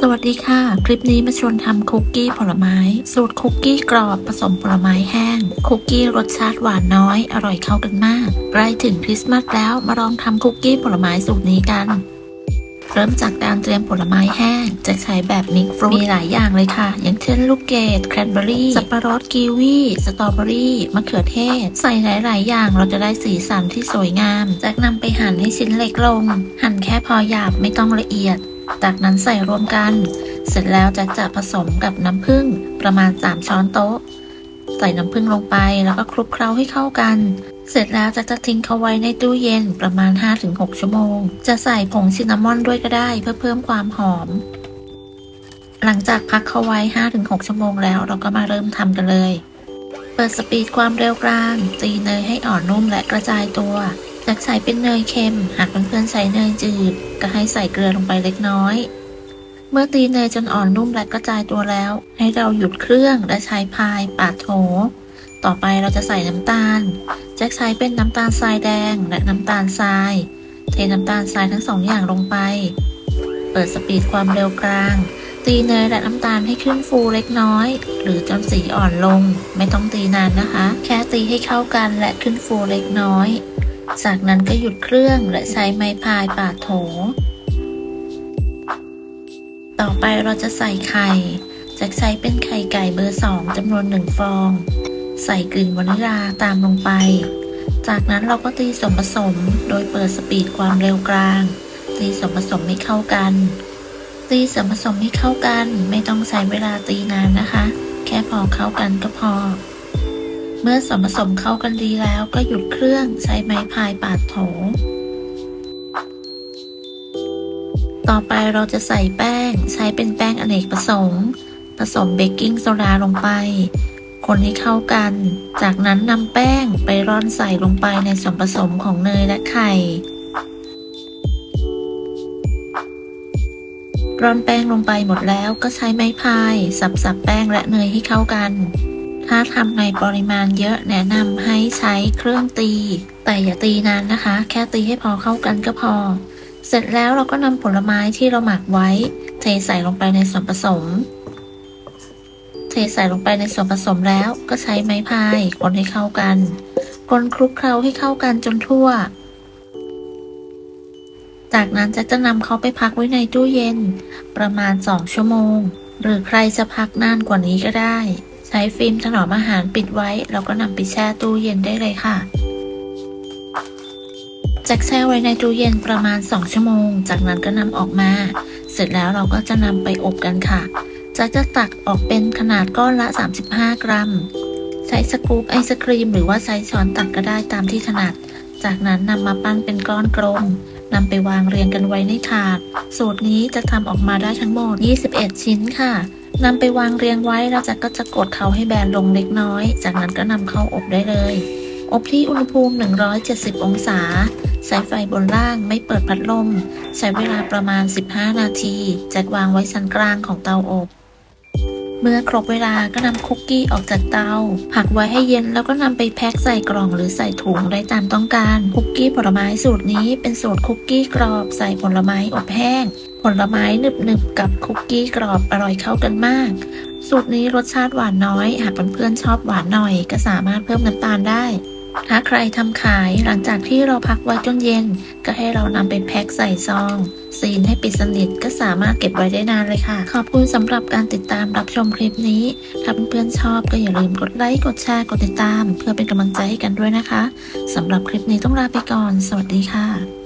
สวัสดีค่ะคลิปนี้มาชวนทำคุกกี้ผลไม้สูตรคุกกี้กรอบผสมผลไม้แห้งคุกกี้รสชาติหวานน้อยอร่อยเข้ากันมากใกล้ถึงคริสต์มาสแล้วมาลองทำคุกกี้ผลไม้สูตรนี้กันเริ่มจากการเตรียมผลไม้แห้งจะใช้แบบมิกซ์ฟรุตมีหลายอย่างเลยค่ะอย่างเช่นลูกเกดแครนเบอรี่สับปะรดกีวีสตรอเบอรี่มะเขือเทศใส่หลายๆอย่างเราจะได้สีสันที่สวยงามจากนำไปหั่นให้ชิ้นเล็กลงหั่นแค่พอหยาบไม่ต้องละเอียดจากนั้นใส่รวมกันเสร็จแล้วจะผสมกับน้ำผึ้งประมาณ3ช้อนโต๊ะใส่น้ำผึ้งลงไปแล้วก็คลุกเคล้าให้เข้ากันเสร็จแล้วจะทิ้งเขาไว้ในตู้เย็นประมาณ 5-6 ชั่วโมงจะใส่ผงซินนามอนด้วยก็ได้เพื่อเพิ่มความหอมหลังจากพักเขาไว้ 5-6 ชั่วโมงแล้วเราก็มาเริ่มทำกันเลยเปิดสปีดความเร็วกลางตีเนยให้อ่อนนุ่มและกระจายตัวจากใส่เป็นเนยเค็มหากเพื่อนๆใส่เนยจืดก็ให้ใส่เกลือลงไปเล็กน้อยเมื่อตีเนยจนอ่อนนุ่มและกระจายตัวแล้วให้เราหยุดเครื่องและใช้พายปาดโถต่อไปเราจะใส่น้ำตาลแจ็คใช้เป็นน้ำตาลทรายแดงและน้ำตาลทรายเทน้ำตาลทรายทั้ง2อย่างลงไปเปิดสปีดความเร็วกลางตีเนยและน้ำตาลให้ขึ้นฟูเล็กน้อยหรือจนสีอ่อนลงไม่ต้องตีนานนะคะแค่ตีให้เข้ากันและขึ้นฟูเล็กน้อยจากนั้นก็หยุดเครื่องและใช้ไม้พายปาดโถต่อไปเราจะใส่ไข่จะใช้เป็นไข่ไก่เบอร์2จำนวน1ฟองใส่กลิ่นวานิลาตามลงไปจากนั้นเราก็ตีส่วนผสมโดยเปิดสปีดความเร็วกลางตีส่วนผสมให้เข้ากันตีส่วนผสมให้เข้ากันไม่ต้องใช้เวลาตีนานนะคะแค่พอเข้ากันก็พอเมื่อส่วนผสมเข้ากันดีแล้วก็หยุดเครื่องใช้ไม้พายปาดโถต่อไปเราจะใส่แป้งใช้เป็นแป้งอเนกประสงค์ผสมเบกกิ้งโซดาลงไปคนให้เข้ากันจากนั้นนำแป้งไปร่อนใส่ลงไปในส่วนผสมของเนยและไข่ร่อนแป้งลงไปหมดแล้วก็ใช้ไม้พายสับแป้งและเนยให้เข้ากันถ้าทำในปริมาณเยอะแนะนำให้ใช้เครื่องตีแต่อย่าตีนานนะคะแค่ตีให้พอเข้ากันก็พอเสร็จแล้วเราก็นำผลไม้ที่เราหมักไว้เทใส่ลงไปในส่วนผสมเทใส่ลงไปในส่วนผสมแล้วก็ใช้ไม้พายคนให้เข้ากันคนคลุกเคล้าให้เข้ากันจนทั่วจากนั้นจะนำเขาไปพักไว้ในตู้เย็นประมาณ2ชั่วโมงหรือใครจะพักนานกว่านี้ก็ได้ใช้ฟิล์มถนอมอาหารปิดไว้แล้วก็นำไปแช่ตู้เย็นได้เลยค่ะแช่ไว้ในตู้เย็นประมาณ2ชั่วโมงจากนั้นก็นำออกมาเสร็จแล้วเราก็จะนำไปอบกันค่ะจะตักออกเป็นขนาดก้อนละ35 กรัมใช้สกู๊ปไอศกรีมหรือว่าใช้ช้อนตักก็ได้ตามที่ถนัดจากนั้นนำมาปั้นเป็นก้อนกลมนำไปวางเรียงกันไว้ในถาดสูตรนี้จะทำออกมาได้ทั้งหมด21ชิ้นค่ะนำไปวางเรียงไว้แล้วก็จะกดเขาให้แบนลงเล็กน้อยจากนั้นก็นำเข้าอบได้เลยอบที่อุณหภูมิ170องศาใช้ไฟบนล่างไม่เปิดพัดลมใช้เวลาประมาณ15 นาทีจัดวางไว้ชั้นกลางของเตาอบเมื่อครบเวลาก็นำคุกกี้ออกจากเตาพักไว้ให้เย็นแล้วก็นำไปแพ็คใส่กล่องหรือใส่ถุงได้ตามต้องการคุกกี้ผลไม้สูตรนี้เป็นสูตรคุกกี้กรอบใส่ผลไม้อบแห้งผลไม้หนึบๆกับคุกกี้กรอบอร่อยเข้ากันมากสูตรนี้รสชาติหวานน้อยหากเพื่อนๆชอบหวานหน่อยก็สามารถเพิ่มน้ำตาลได้ถ้าใครทำขายหลังจากที่เราพักไว้จนเย็นก็ให้เรานำไปแพ็คใส่ซองซีลให้ปิดสนิทก็สามารถเก็บไว้ได้นานเลยค่ะขอบคุณสำหรับการติดตามรับชมคลิปนี้ถ้าเพื่อนๆชอบก็อย่าลืมกดไลค์กดแชร์กดติดตามเพื่อเป็นกำลังใจให้กันด้วยนะคะสำหรับคลิปนี้ต้องลาไปก่อนสวัสดีค่ะ